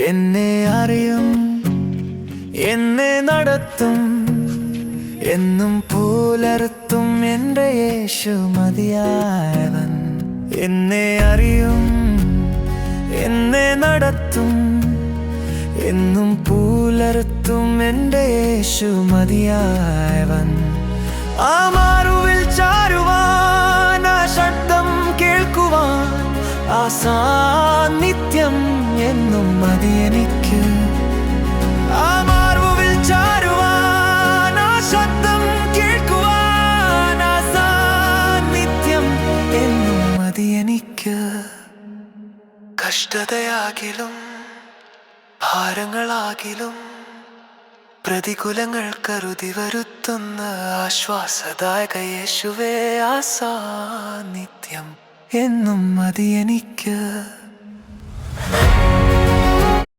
എന്നെ അറിയും, എന്നെ നടത്തും, എന്നും പുലർത്തും എൻ്റെ യേശു മതിയായവൻ. എന്നെ അറിയും, എന്നെ നടത്തും, എന്നും പുലർത്തും എൻ്റെ യേശു മതിയായവൻ. ആ മാറുവിൽ ചാരുവാൻ, ആ ശബ്ദം കേൾക്കുവാൻ, ആ സാന്നിധ്യം എന്നും മതി എനിക്ക്. ആ മാറുവിൽ ചാരുവാൻ, ആ ശബ്ദം കേൾക്കുവാൻ, ആ സാന്നിധ്യം എന്നും മതി എനിക്ക്. കഷ്ടതയാകിലും ഭാരങ്ങളാകിലും പ്രതികൂലങ്ങൾ കരുതി വരുത്തുന്ന ആശ്വാസദായക യേശുവേ, ആ സാന്നിധ്യം എന്നും മതി എനിക്ക്.